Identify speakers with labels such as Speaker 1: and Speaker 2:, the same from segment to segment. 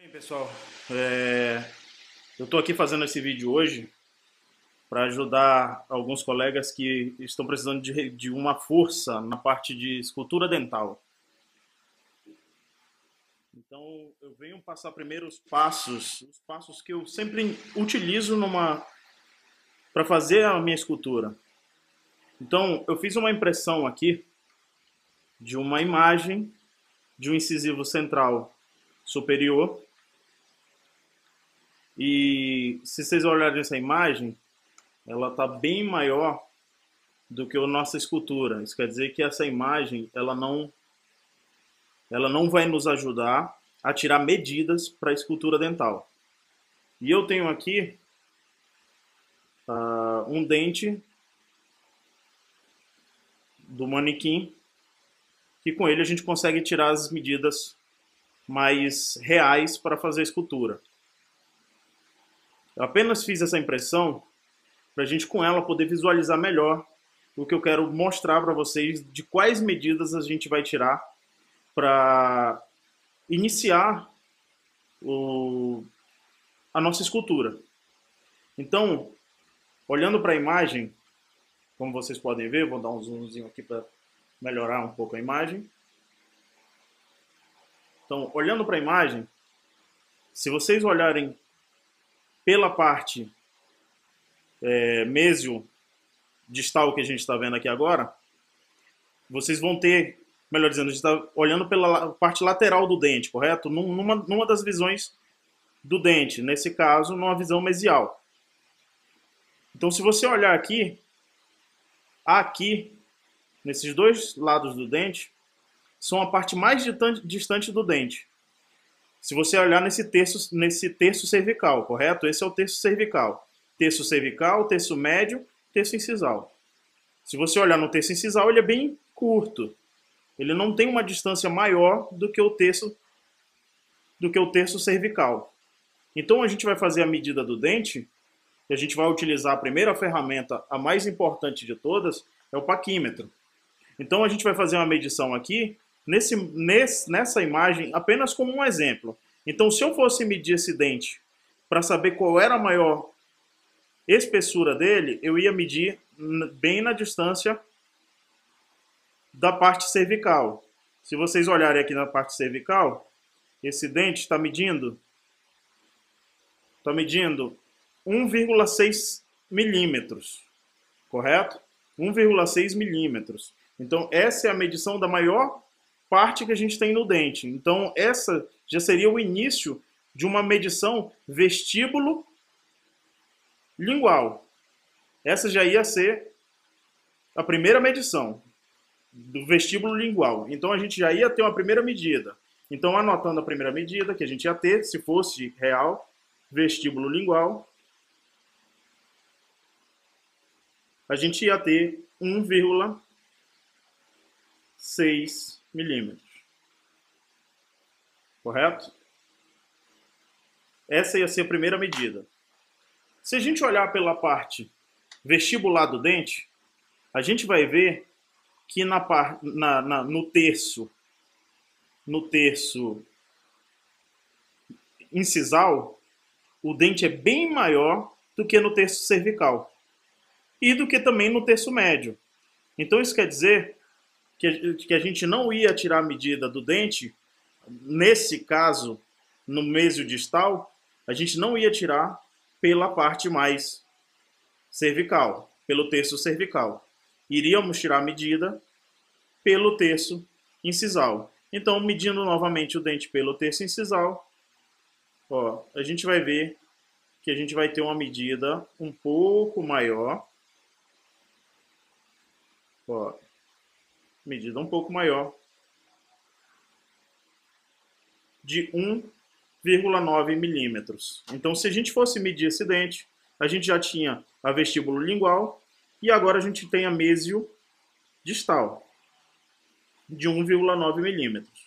Speaker 1: Bem, pessoal, eu estou aqui fazendo esse vídeo hoje para ajudar alguns colegas que estão precisando de uma força na parte de escultura dental. Então, eu venho passar primeiro os passos que eu sempre utilizo para fazer a minha escultura. Então, eu fiz uma impressão aqui de uma imagem de um incisivo central superior. E se vocês olharem essa imagem, ela está bem maior do que a nossa escultura. Isso quer dizer que essa imagem ela não vai nos ajudar a tirar medidas para a escultura dental. E eu tenho aqui um dente do manequim, que com ele a gente consegue tirar as medidas mais reais para fazer a escultura. Eu apenas fiz essa impressão para a gente com ela poder visualizar melhor o que eu quero mostrar para vocês de quais medidas a gente vai tirar para iniciar a nossa escultura. Então, olhando para a imagem, como vocês podem ver, vou dar um zoomzinho aqui para melhorar um pouco a imagem. Então, olhando para a imagem, se vocês olharem pela parte mésio distal que a gente está vendo aqui agora, vocês vão ter, melhor dizendo, a gente está olhando pela parte lateral do dente, correto? Numa das visões do dente, nesse caso, numa visão mesial. Então, se você olhar aqui, nesses dois lados do dente, são a parte mais distante do dente. Se você olhar nesse terço cervical, correto? Esse é o terço cervical. Terço cervical, terço médio, terço incisal. Se você olhar no terço incisal, ele é bem curto. Ele não tem uma distância maior do que o terço cervical. Então a gente vai fazer a medida do dente, e a gente vai utilizar a primeira ferramenta, a mais importante de todas, é o paquímetro. Então a gente vai fazer uma medição aqui, nessa imagem, apenas como um exemplo. Então, se eu fosse medir esse dente para saber qual era a maior espessura dele, eu ia medir bem na distância da parte cervical. Se vocês olharem aqui na parte cervical, esse dente está medindo 1,6 milímetros, correto? 1,6 milímetros. Então, essa é a medição da maior parte que a gente tem no dente. Então, essa já seria o início de uma medição vestíbulo lingual. Essa já ia ser a primeira medição do vestíbulo lingual. Então, a gente já ia ter uma primeira medida. Então, anotando a primeira medida que a gente ia ter, se fosse real, vestíbulo lingual, a gente ia ter 1,6 milímetros. Correto? Essa ia ser a primeira medida. Se a gente olhar pela parte vestibular do dente, a gente vai ver que no terço incisal, o dente é bem maior do que no terço cervical e do que também no terço médio. Então isso quer dizer que a gente não ia tirar a medida do dente, nesse caso, no mésio distal, a gente não ia tirar pela parte mais cervical, pelo terço cervical. Iríamos tirar a medida pelo terço incisal. Então, medindo novamente o dente pelo terço incisal, ó, a gente vai ver que a gente vai ter uma medida um pouco maior. Ó, medida um pouco maior de 1,9 milímetros. Então, se a gente fosse medir esse dente, a gente já tinha a vestíbulo lingual e agora a gente tem a mésio distal de 1,9 milímetros.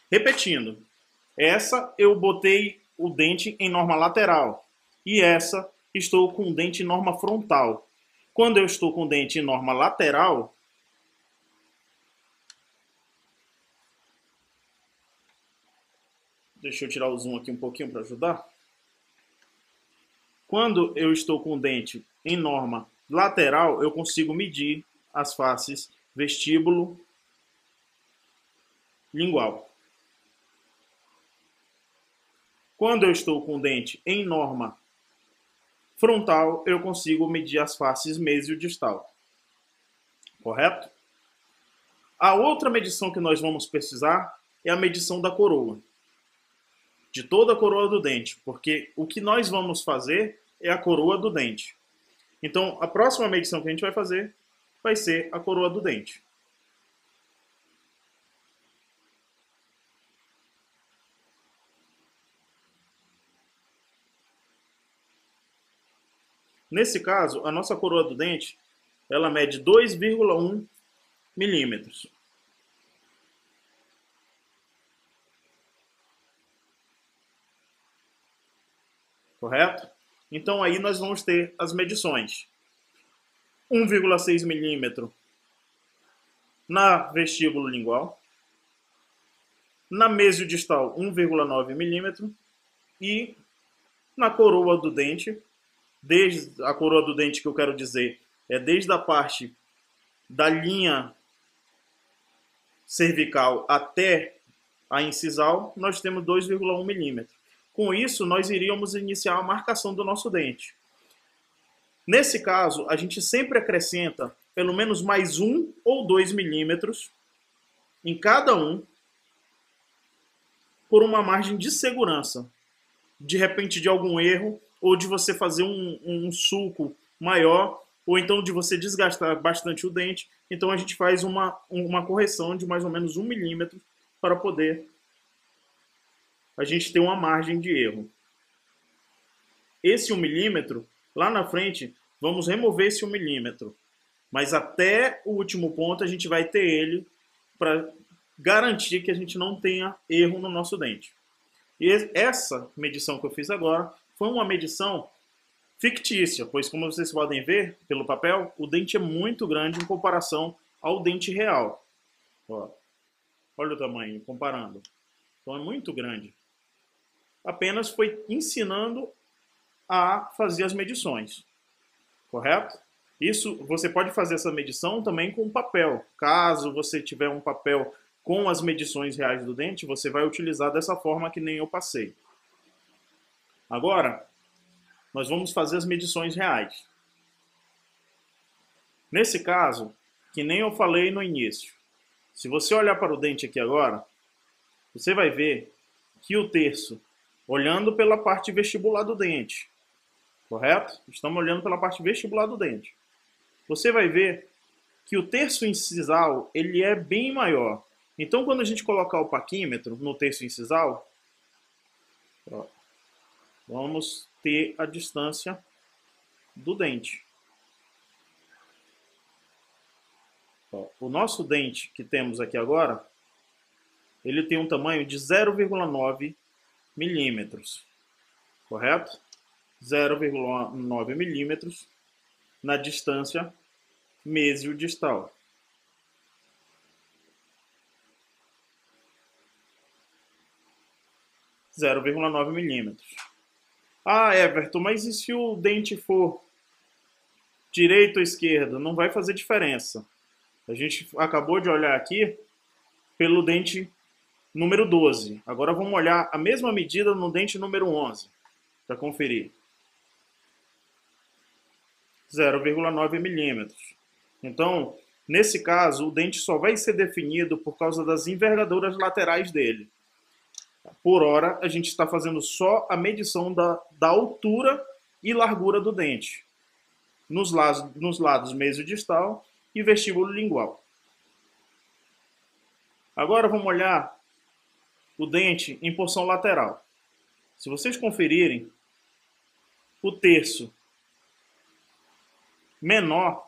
Speaker 1: Repetindo, essa eu botei o dente em norma lateral e essa estou com o dente em norma frontal. Quando eu estou com o dente em norma lateral, Deixa eu tirar o zoom aqui um pouquinho para ajudar. Quando eu estou com o dente em norma lateral, eu consigo medir as faces vestíbulo lingual. Quando eu estou com o dente em norma frontal, eu consigo medir as faces mesiodistal. Correto? A outra medição que nós vamos precisar é a medição da coroa. De toda a coroa do dente, porque o que nós vamos fazer é a coroa do dente. Então, a próxima medição que a gente vai fazer vai ser a coroa do dente. Nesse caso, a nossa coroa do dente, ela mede 2,1 milímetros. Correto? Então aí nós vamos ter as medições. 1,6 milímetro na vestíbulo lingual, na mesiodistal 1,9 milímetro e na coroa do dente, desde a coroa do dente que eu quero dizer é desde a parte da linha cervical até a incisal, nós temos 2,1 milímetro. Com isso, nós iríamos iniciar a marcação do nosso dente. Nesse caso, a gente sempre acrescenta pelo menos mais 1 ou 2 milímetros em cada um, por uma margem de segurança. De repente, de algum erro, ou de você fazer um sulco maior, ou então de você desgastar bastante o dente. Então, a gente faz uma correção de mais ou menos 1 milímetro para poder a gente ter uma margem de erro. Esse 1 milímetro, lá na frente, vamos remover esse 1 milímetro. Mas até o último ponto a gente vai ter ele para garantir que a gente não tenha erro no nosso dente. E essa medição que eu fiz agora foi uma medição fictícia, pois como vocês podem ver pelo papel, o dente é muito grande em comparação ao dente real. Ó, olha o tamanho, comparando. Então é muito grande. Apenas foi ensinando a fazer as medições. Correto? Isso, você pode fazer essa medição também com papel. Caso você tiver um papel com as medições reais do dente, você vai utilizar dessa forma que nem eu passei. Agora, nós vamos fazer as medições reais. Nesse caso, que nem eu falei no início, se você olhar para o dente aqui agora, você vai ver que o terço, olhando pela parte vestibular do dente, correto? Estamos olhando pela parte vestibular do dente. Você vai ver que o terço incisal ele é bem maior. Então, quando a gente colocar o paquímetro no terço incisal, ó, vamos ter a distância do dente. Ó, o nosso dente que temos aqui agora, ele tem um tamanho de 0,9 milímetros, correto? 0,9 milímetros na distância mesiodistal. - 0,9 milímetros. Ah, Everton, mas e se o dente for direito ou esquerdo? Não vai fazer diferença. A gente acabou de olhar aqui pelo dente número 12. Agora vamos olhar a mesma medida no dente número 11, para conferir. 0,9 milímetros. Então, nesse caso, o dente só vai ser definido por causa das envergaduras laterais dele. Por hora, a gente está fazendo só a medição da altura e largura do dente, nos lados mesiodistal e vestíbulo lingual. Agora vamos olhar o dente em porção lateral. Se vocês conferirem, o terço menor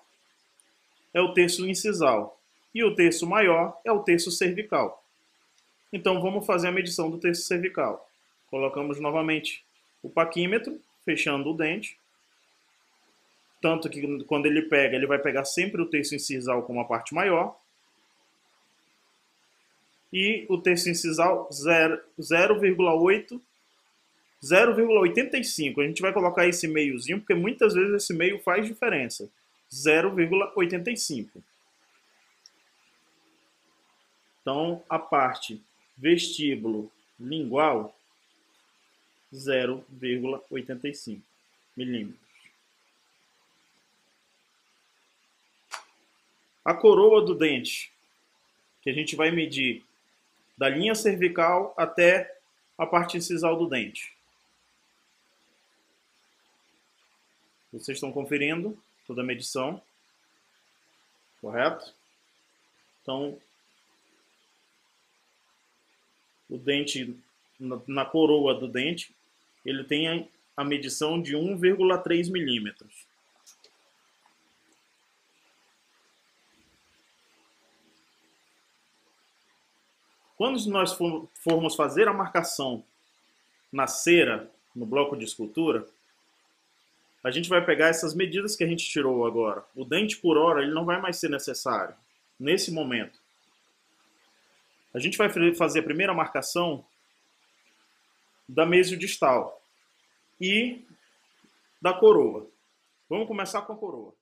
Speaker 1: é o terço incisal e o terço maior é o terço cervical. Então vamos fazer a medição do terço cervical. Colocamos novamente o paquímetro, fechando o dente. Tanto que quando ele pega, ele vai pegar sempre o terço incisal como a parte maior. e o terço incisal 0,85. A gente vai colocar esse meiozinho, porque muitas vezes esse meio faz diferença. 0,85. Então, a parte vestíbulo lingual, 0,85 milímetros. A coroa do dente, que a gente vai medir da linha cervical até a parte incisal do dente. Vocês estão conferindo toda a medição, correto? Então, o dente, na coroa do dente, ele tem a medição de 1,3 milímetros. Quando nós formos fazer a marcação na cera, no bloco de escultura, a gente vai pegar essas medidas que a gente tirou agora. O dente por hora ele não vai mais ser necessário nesse momento. A gente vai fazer a primeira marcação da mesiodistal e da coroa. Vamos começar com a coroa.